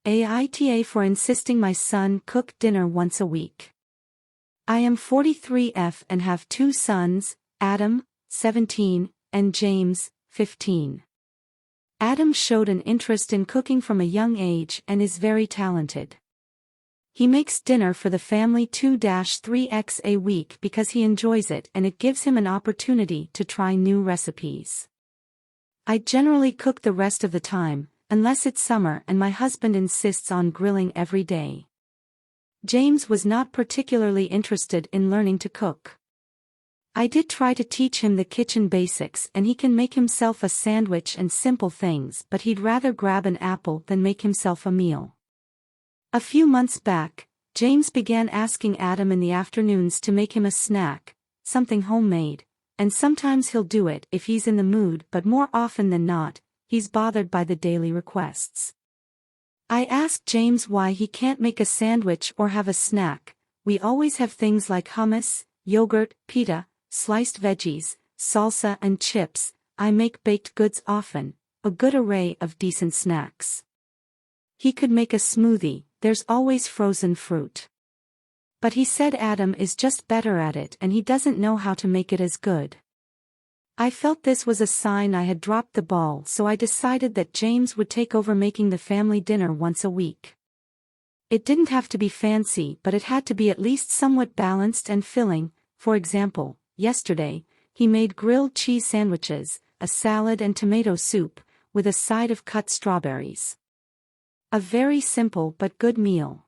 AITA for insisting my son cook dinner once a week. I am 43F and have two sons, Adam, 17, and James, 15. Adam showed an interest in cooking from a young age and is very talented. He makes dinner for the family 2-3x a week because he enjoys it and it gives him an opportunity to try new recipes. I generally cook the rest of the time, unless it's summer and my husband insists on grilling every day. James was not particularly interested in learning to cook. I did try to teach him the kitchen basics and he can make himself a sandwich and simple things, but he'd rather grab an apple than make himself a meal. A few months back, James began asking Adam in the afternoons to make him a snack, something homemade, and sometimes he'll do it if he's in the mood, but more often than not, he's bothered by the daily requests. I asked James why he can't make a sandwich or have a snack. We always have things like hummus, yogurt, pita, sliced veggies, salsa and chips. I make baked goods often, a good array of decent snacks. He could make a smoothie, there's always frozen fruit. But he said Adam is just better at it and he doesn't know how to make it as good. I felt this was a sign I had dropped the ball, so I decided that James would take over making the family dinner once a week. It didn't have to be fancy, but it had to be at least somewhat balanced and filling. For example, yesterday, he made grilled cheese sandwiches, a salad and tomato soup, with a side of cut strawberries. A very simple but good meal.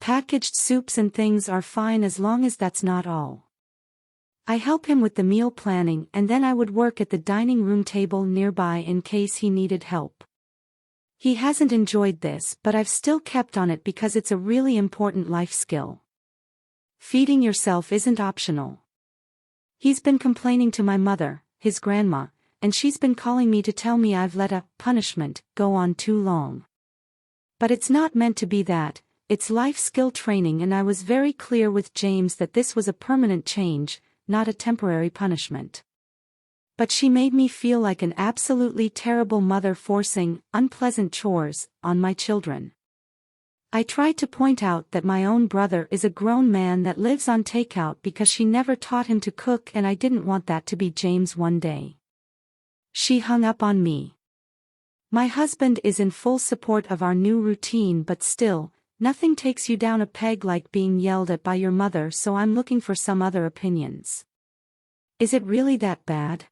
Packaged soups and things are fine as long as that's not all. I help him with the meal planning and then I would work at the dining room table nearby in case he needed help. He hasn't enjoyed this, but I've still kept on it because it's a really important life skill. Feeding yourself isn't optional. He's been complaining to my mother, his grandma, and she's been calling me to tell me I've let a punishment go on too long. But it's not meant to be that, it's life skill training, and I was very clear with James that this was a permanent change, not a temporary punishment. But she made me feel like an absolutely terrible mother forcing unpleasant chores on my children. I tried to point out that my own brother is a grown man that lives on takeout because she never taught him to cook and I didn't want that to be James one day. She hung up on me. My husband is in full support of our new routine, but still, nothing takes you down a peg like being yelled at by your mother, so I'm looking for some other opinions. Is it really that bad?